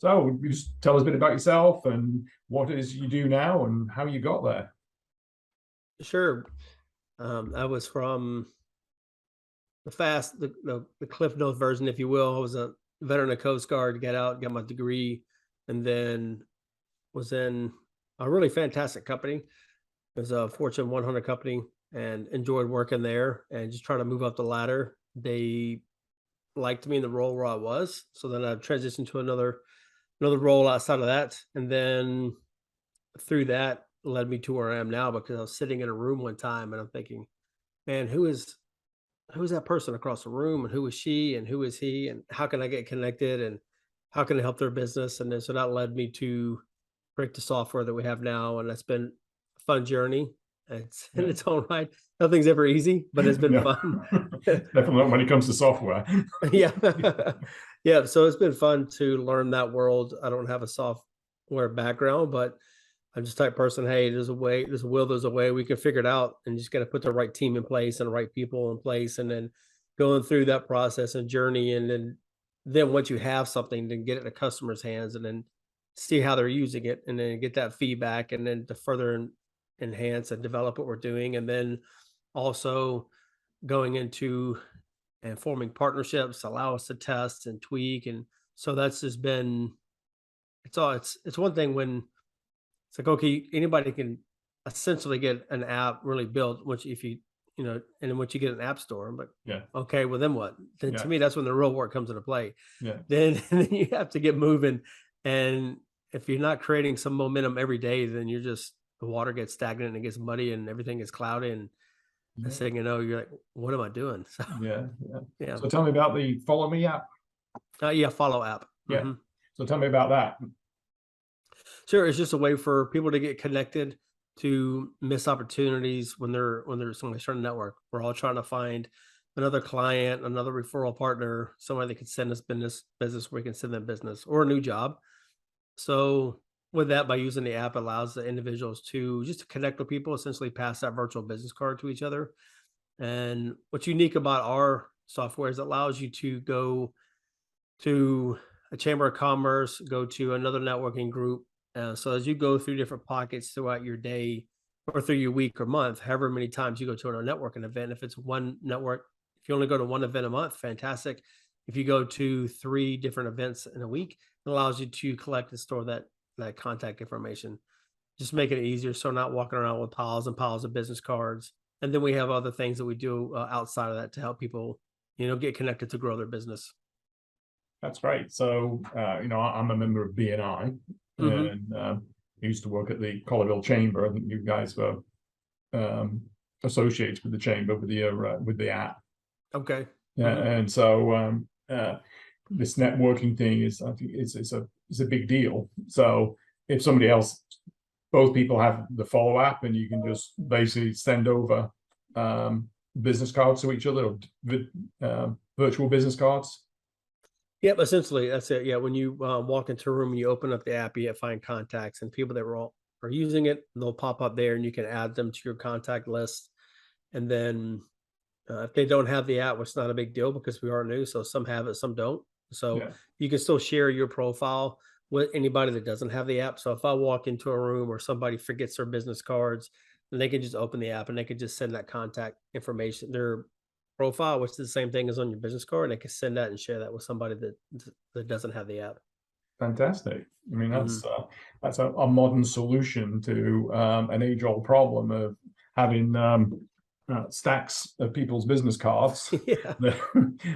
So you just tell us a bit about yourself and what it is you do now and how you got there. Sure. I was from the Cliff Note version, if you will. I was a veteran of Coast Guard, got out, got my degree, and then was in a really fantastic company. It was a Fortune 100 company and enjoyed working there and just trying to move up the ladder. They liked me in the role where I was. So then I transitioned to another role outside of that. And then through that led me to where I am now because I was sitting in a room one time and I'm thinking, man, who's that person across the room and who is she and who is he and how can I get connected and how can I help their business? And then so that led me to create the software that we have now. And that's been a fun journey. It's in Yeah. its own right. Nothing's ever easy, but it's been No, fun. definitely not when it comes to software. Yeah. Yeah. So it's been fun to learn that world. I don't have a software background, but I'm just the type of person, hey, there's a way, there's a will, there's a way, we can figure it out. And you just got to put the right team in place and the right people in place. And then going through that process and journey. And then once you have something, then get it in the customer's hands and then see how they're using it and then get that feedback and then to further enhance and develop what we're doing. And then also going into and forming partnerships allow us to test and tweak. And so that's just been, it's one thing when it's like, okay, anybody can essentially get an app really built, which if and then once you get an app store, but Yeah, okay, well then what? Then to yeah, me, that's when the real work comes into play. yeah. Then, then you have to get moving. And if you're not creating some momentum every day, then you're just, the water gets stagnant and it gets muddy and everything gets cloudy. And the Yeah, thing you know, you're like, what am I doing? So yeah, yeah. yeah. So tell me about the Follow Me app. Yeah, follow app. Yeah. hmm So tell me about that. Sure, it's just a way for people to get connected to miss opportunities when they're somebody's trying to network. We're all trying to find another client, another referral partner, somebody that can send us business where we can send them business or a new job. So with that, by using the app allows the individuals to just to connect with people, essentially pass that virtual business card to each other. And what's unique about our software is it allows you to go to a chamber of commerce, go to another networking group. So as you go through different pockets throughout your day or through your week or month, however many times you go to a networking event, if it's one network, if you only go to one event a month, fantastic. If you go to 3 different events in a week, it allows you to collect and store that contact information. Just make it easier. So not walking around with piles and piles of business cards. And then we have other things that we do outside of that to help people, get connected to grow their business. That's great. So, I'm a member of BNI hmm and I used to work at the Collierville Chamber. I think you guys were um, associated with the chamber with the app. Okay. Yeah, hmm and so this networking thing is, I think, it's a big deal. So if somebody else, both people have the Follow app, and you can just basically send over business cards to each other, or virtual business cards. Yep. Essentially, that's it. Yeah. When you walk into a room and you open up the app, you find contacts and people that are using it. They'll pop up there, and you can add them to your contact list. And then if they don't have the app, it's not a big deal because we are new. So some have it, some don't. So Yeah, you can still share your profile with anybody that doesn't have the app. So if I walk into a room or somebody forgets their business cards, then they can just open the app and they can just send that contact information, their profile, which is the same thing as on your business card, and they can send that and share that with somebody that doesn't have the app. fantastic. I mean, hmm that's a modern solution to an age-old problem of having stacks of people's business cards yeah. that,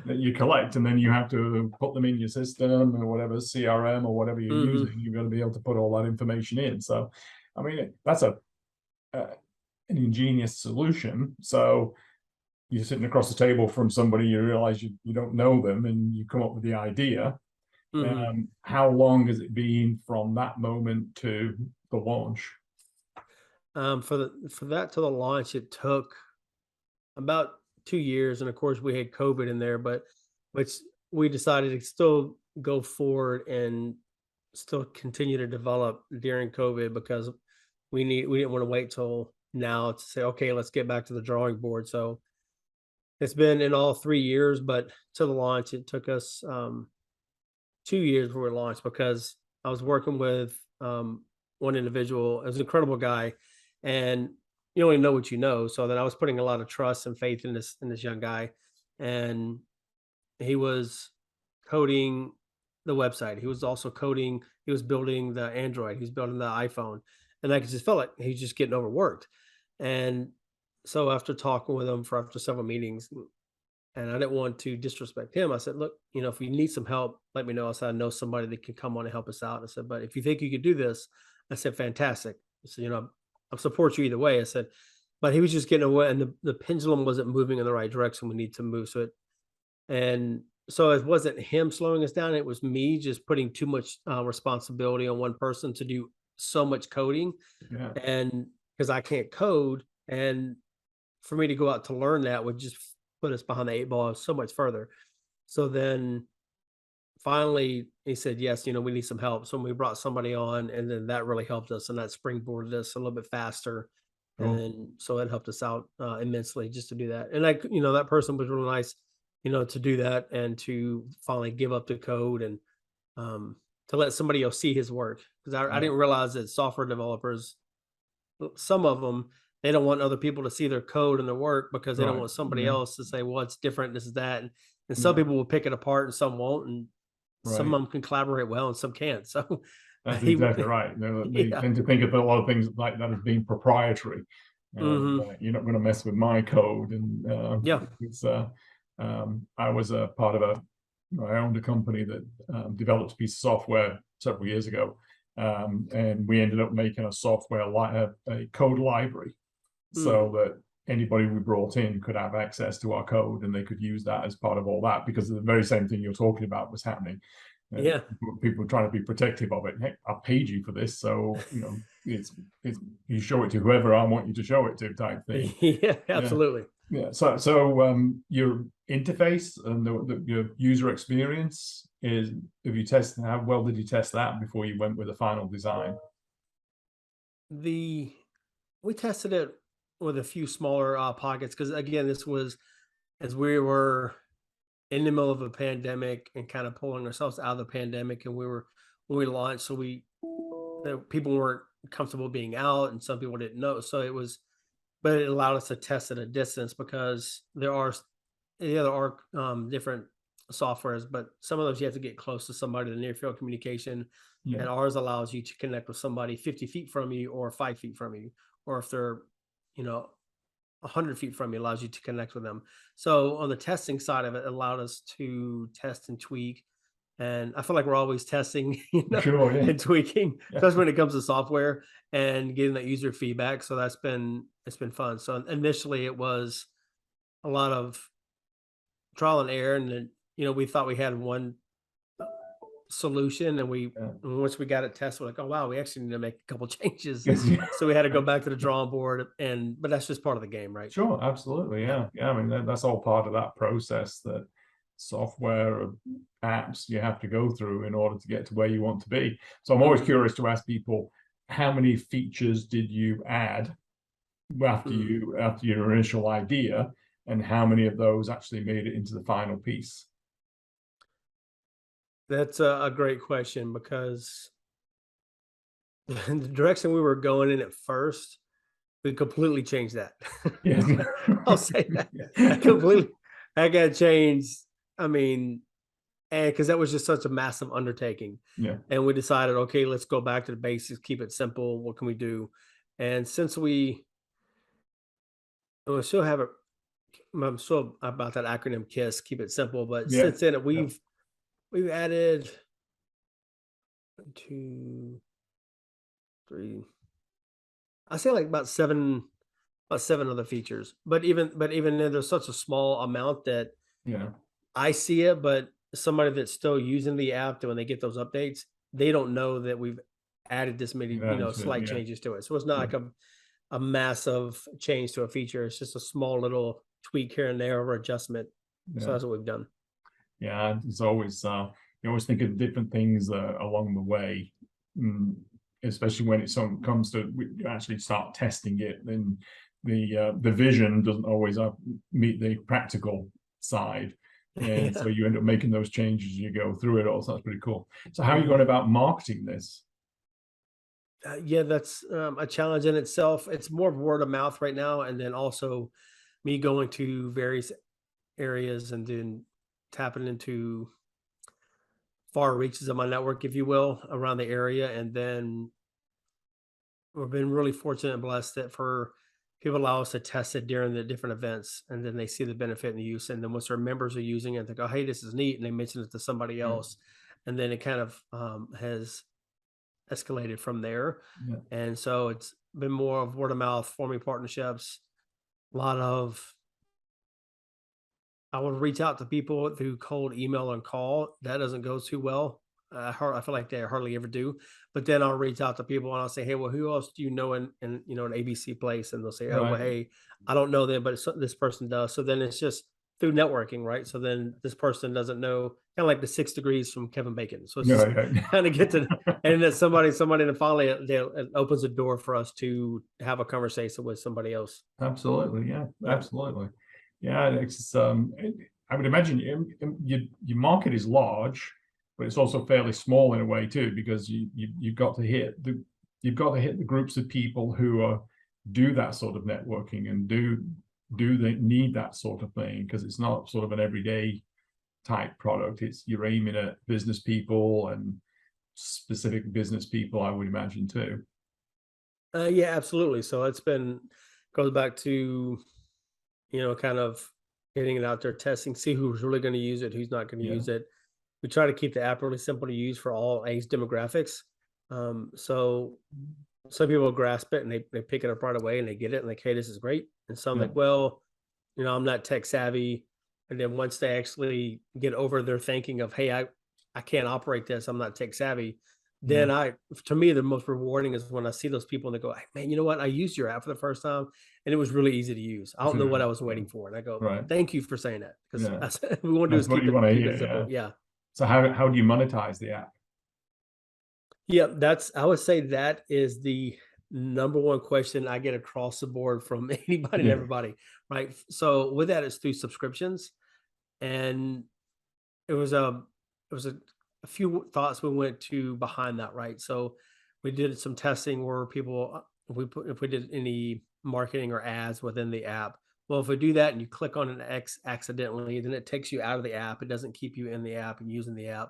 that you collect, and then you have to put them in your system or whatever CRM or whatever you're using. hmm You've got to be able to put all that information in. So, I mean, that's uh, an ingenious solution. So you're sitting across the table from somebody, you realize you don't know them, and you come up with the idea. hmm How long has it been from that moment to the launch? for that to the launch, it took about 2 years, and of course we had COVID in there, but which we decided to still go forward and still continue to develop during COVID because we didn't want to wait till now to say, okay, let's get back to the drawing board. So it's been in all 3 years, but to the launch, it took us 2 years before we launched, because I was working with one individual. It was an incredible guy, and you only know what you know. So then I was putting a lot of trust and faith in this young guy, and he was coding the website. He was also coding. He was building the Android. He was building the iPhone, and I could just felt like he's just getting overworked. And so after talking with him for after several meetings, and I didn't want to disrespect him. I said, "Look, if you need some help, let me know." I said, "I know somebody that can come on and help us out." I said, "But if you think you could do this," I said, "Fantastic." I said, "I support you either way." I said, "But he was just getting away, and the pendulum wasn't moving in the right direction. We need to move so it." And so it wasn't him slowing us down; it was me just putting too much responsibility on one person to do so much coding, Yeah. and because I can't code, and for me to go out to learn that would just put us behind the 8 ball so much further. So then finally he said, yes, we need some help. So we brought somebody on, and then that really helped us, and that springboarded us a little bit faster. And Cool. then, so it helped us out immensely just to do that. And that person was really nice, to do that and to finally give up the code, and um, to let somebody else see his work. Because I Yeah. didn't realize that software developers, some of them, they don't want other people to see their code and their work, because they don't Right. want somebody Yeah. else to say, well, it's different, this is that. And some Yeah. people will pick it apart and some won't, and some Right. of them can collaborate well and some can't. So That's he exactly right. They yeah. tend to think of a lot of things like that as being proprietary. Hmm. You're not going to mess with my code. And Yeah. it's I was a part of I owned a company that developed a piece of software several years ago, and we ended up making a software a code library, Mm. so that anybody we brought in could have access to our code, and they could use that as part of all that, because the very same thing you're talking about was happening. uh, Yeah. People trying to be protective of it. Hey, I paid you for this, so it's you show it to whoever I want you to show it to, type thing. Yeah, Yeah, absolutely. yeah. Your interface and your user experience is, if you test, how well did you test that before you went with the final design? The We tested it with a few smaller pockets, because again, this was as we were in the middle of a pandemic and kind of pulling ourselves out of the pandemic, and when we launched, so people weren't comfortable being out, and some people didn't know. So it was, but it allowed us to test at a distance, because there are different softwares, but some of those you have to get close to somebody, the near field communication, Yeah, and ours allows you to connect with somebody 50 feet from you or 5 feet from you, or if they're, you know, 100 feet from you, allows you to connect with them. So on the testing side of it, it allowed us to test and tweak. And I feel like we're always testing, sure. Yeah, and tweaking, yeah, especially when it comes to software and getting that user feedback. So it's been fun. So initially it was a lot of trial and error, and then, we thought we had one solution, and yeah. once we got it tested, we're like, oh wow, we actually need to make a couple changes. Yes, yeah. So we had to go back to the drawing board, but that's just part of the game, right? Sure, absolutely. Yeah. Yeah, yeah. I mean, that's all part of that process, that software or apps you have to go through in order to get to where you want to be. So I'm always Mhm. curious to ask people, how many features did you add Mm. after your initial idea, and how many of those actually made it into the final piece? That's a great question, because the direction we were going in at first, we completely changed that. Yes. I'll say that. I Yeah. completely, I got changed. I mean, and because that was just such a massive undertaking. Yeah. And we decided, okay, let's go back to the basics, keep it simple. What can we do? And since we still have it, I'm still about that acronym KISS, keep it simple. But Yeah. since then, Yeah. we've added two, three, I say like about seven other features. But even then, there's such a small amount that Yeah. I see it, but somebody that's still using the app, that when they get those updates, they don't know that we've added this many, Yeah. slight Yeah. changes to it. So it's not Yeah. like a massive change to a feature. It's just a small little tweak here and there, or adjustment. So Yeah. that's what we've done. Yeah, it's always you always think of different things along the way, mm, especially when comes to you actually start testing it. Then the vision doesn't always meet the practical side. And so Yeah. you end up making those changes as you go through it all. So that's pretty cool. So how are you going about marketing this? Yeah, that's a challenge in itself. It's more of word of mouth right now, and then also me going to various areas and then tapping into far reaches of my network, if you will, around the area. And then we've been really fortunate and blessed that for people allow us to test it during the different events, and then they see the benefit and the use. And then once their members are using it, they go, "Hey, this is neat," and they mention it to somebody Yeah, else, and then it kind of has escalated from there. yeah, And so it's been more of word of mouth, forming partnerships, a lot of I would reach out to people through cold email and call. That doesn't go too well. I feel like they hardly ever do. But then I'll reach out to people and I'll say, "Hey, well, who else do you know in an ABC place?" And they'll say, "Oh, well, right. hey, I don't know them, but this person does." So then it's just through networking, right? So then this person doesn't know, kind of like the 6 degrees from Kevin Bacon. So it's just Yeah, kind of get to, yeah. and then somebody, then finally it opens a door for us to have a conversation with somebody else. Absolutely, yeah, Yeah. absolutely. Yeah, it's I would imagine your market is large, but it's also fairly small in a way too, because you've got to hit the groups of people who are do that sort of networking and do they need that sort of thing, because it's not sort of an everyday type product. It's you're aiming at business people and specific business people, I would imagine too. Yeah, absolutely. So it's been goes back to kind of getting it out there, testing, see who's really going to use it, who's not going to Yeah, use it. We try to keep the app really simple to use for all age demographics. So some people grasp it and they pick it up right away and they get it and like, hey, this is great. And some yeah, like, well, I'm not tech savvy. And then once they actually get over their thinking of, hey, I can't operate this, I'm not tech savvy. yeah. Then to me, the most rewarding is when I see those people and they go, "Hey, man, you know what? I used your app for the first time and it was really easy to use. I don't know what I was Yeah, waiting for." And I go, right. "Thank you for saying that." Because Yeah, we want to do is that's what keep you it, want to keep it hear. Yeah. simple. Yeah. So how do you monetize the app? Yeah. I would say that is the number one question I get across the board from anybody and Yeah, everybody. Right. So with that, it's through subscriptions. And it was a few thoughts we went to behind that, right? So we did some testing where people if we did any marketing or ads within the app. Well, if we do that and you click on an X accidentally, then it takes you out of the app. It doesn't keep you in the app and using the app.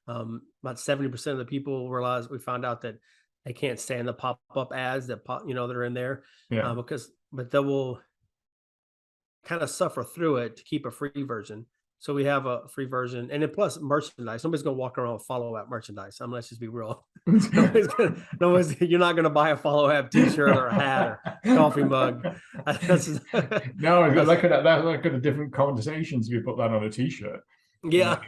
About 70% of the people realize we found out that they can't stand the pop-up ads that that are in there yeah. but they will kind of suffer through it to keep a free version. So we have a free version, and then plus merchandise. Nobody's gonna walk around with follow up merchandise. Let's just be real. You're not gonna buy a follow up T-shirt or a hat or coffee mug. That's, No, that's that could have different conversations if you put that on a t-shirt. yeah,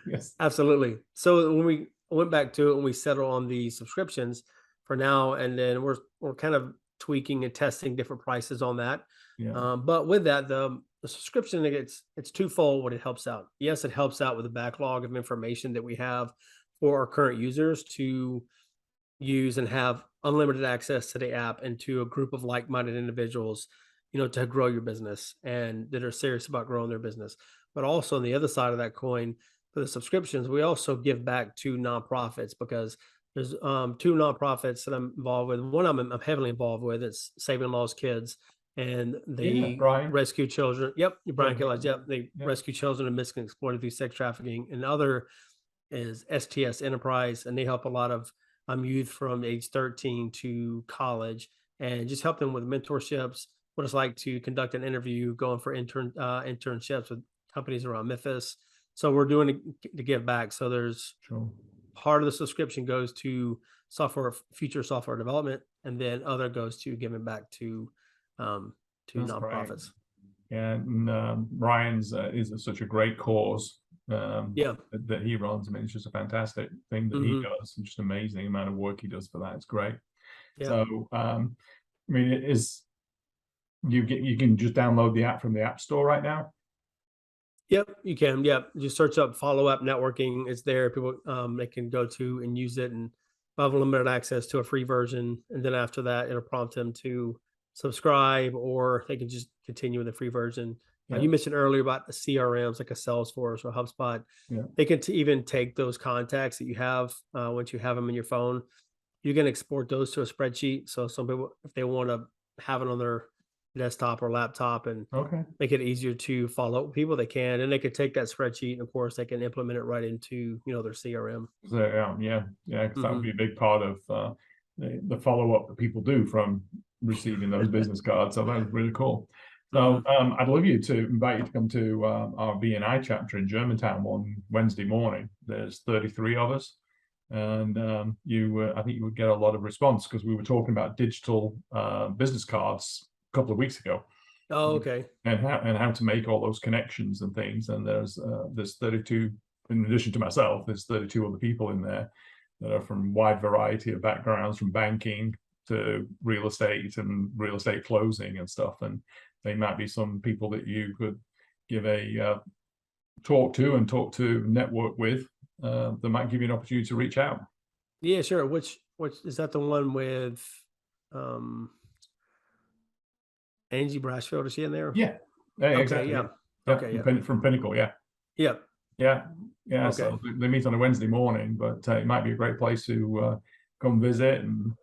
Yes. absolutely. So when we went back to it and we settled on the subscriptions for now, and then we're kind of tweaking and testing different prices on that. Yeah. But with that, the subscription it's twofold. What it helps out, yes, it helps out with the backlog of information that we have for our current users to use and have unlimited access to the app and to a group of like-minded individuals, to grow your business and that are serious about growing their business. But also on the other side of that coin, for the subscriptions, we also give back to nonprofits because there's two nonprofits that I'm involved with. One I'm heavily involved with. It's Saving Lost Kids, and Yeah, they Brian. rescue children. Yep, Yeah, Brian Kellogg. Yep, they yeah, rescue children and missing and exploited through sex trafficking. And the other is STS Enterprise, and they help a lot of youth from age 13 to college, and just help them with mentorships, what it's like to conduct an interview, going for internships with companies around Memphis. So we're doing to give back. So there's sure. part of the subscription goes to future software development, and then other goes to giving back um, to That's great. nonprofits. Yeah, and Ryan's is such a great cause Yeah. that he runs. I mean, it's just a fantastic thing that he Hmm. does, and just amazing amount of work he does for that. It's great. Yeah. So, I mean, it is you can just download the app from the App Store right now. Yep, you can. Yep, just search up follow up networking. It's there. People they can go to and use it, and have limited access to a free version. And then after that, it'll prompt them to subscribe, or they can just continue with the free version Yeah. You mentioned earlier about the CRMs like a Salesforce or HubSpot. Yeah. They can even take those contacts that you have once you have them in your phone. You can export those to a spreadsheet. So some people, if they want to have it on their desktop or laptop and Okay. make it easier to follow up with people, they can, and they could take that spreadsheet and of course they can implement it right into, their CRM. So, yeah, because that would Mhm. be a big part of the follow up that people do from receiving those business cards. So that was really cool. So Mhm. I'd love you to invite you to come to our BNI chapter in Germantown one Wednesday morning. There's 33 of us, and I think you would get a lot of response because we were talking about digital business cards a couple of weeks ago. Oh, okay. And how to make all those connections and things. And there's 32, in addition to myself, there's 32 other people in there that are from wide variety of backgrounds, from banking to real estate and real estate closing and stuff. And they might be some people that you could give a talk to, network with. That might give you an opportunity to reach out. Yeah, sure. Which is that the one with um Angie Brashfield? Is she in there? Yeah, yeah, Okay, exactly. yeah. Yeah, yeah, Okay, yeah. from Pinnacle. Yeah. Yep. Yeah, yeah. Okay. So they meet on a Wednesday morning, but it might be a great place to come visit. And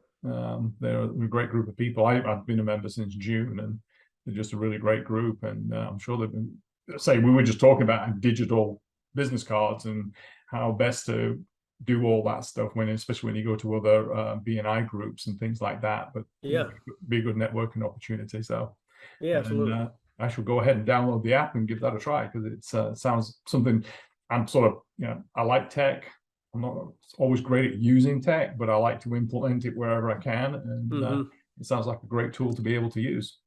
they're a great group of people. I've been a member since June, and they're just a really great group. And I'm sure they've been. Say we were just talking about digital business cards and how best to do all that stuff especially when you go to other BNI groups and things like that. But Yeah. be a good networking opportunity. So. Yeah, And absolutely. I shall go ahead and download the app and give that a try because it sounds something I'm sort of, I like tech. I'm not always great at using tech, but I like to implement it wherever I can. And Mhm. it sounds like a great tool to be able to use.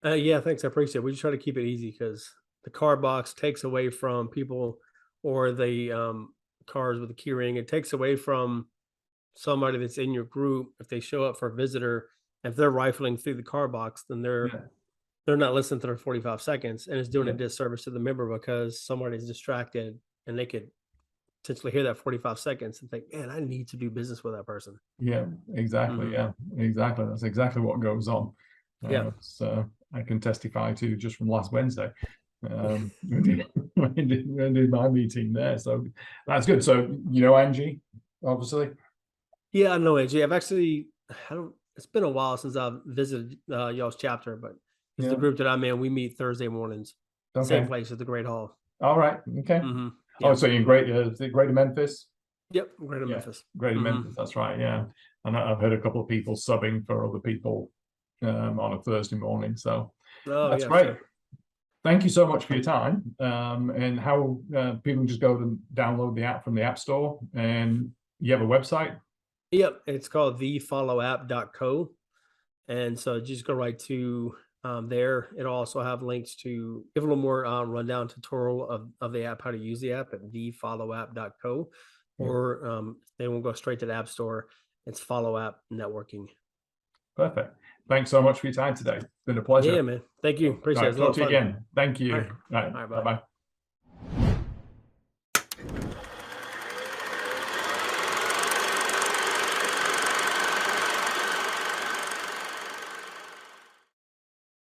Yeah, thanks. I appreciate it. We just try to keep it easy because the card box takes away from people or the cars with the key ring. It takes away from somebody that's in your group. If they show up for a visitor, if they're rifling through the car box, then Yeah, they're not listening to their 45 seconds, and it's doing a yeah, disservice to the member because somebody's distracted and they could potentially hear that 45 seconds and think, man, I need to do business with that person. yeah, exactly. Hmm. Yeah, exactly. That's exactly what goes on. Yeah. So I can testify to just from last Wednesday. When did my meeting there? So that's good. So Angie, obviously. Yeah, I know, AJ. I don't, it's been a while since I've visited y'all's chapter, but it's the Yeah. group that I'm in. We meet Thursday mornings, same Okay. place at the Great Hall. All right. Okay. Hmm. Oh, Yeah. so you're in Greater Memphis? Yep. Greater Yeah, Memphis. Greater Hmm. Memphis. That's right. Yeah, and I've heard a couple of people subbing for other people on a Thursday morning. So Oh, that's yeah, great. sure. Thank you so much for your time. And how people can just go and download the app from the App Store, and you have a website. Yep. It's called thefollowapp.co. And so just go right to there. It'll also have links to give a little more rundown tutorial of the app, how to use the app at thefollowapp.co, Yeah, or they will go straight to the App Store. It's Follow App Networking. perfect. Thanks so much for your time today. It's been a pleasure. Yeah, man. Thank you. All Appreciate it. right, It's a lot talk of to you fun. again. Thank All you. right. All right, All right. bye Bye. bye.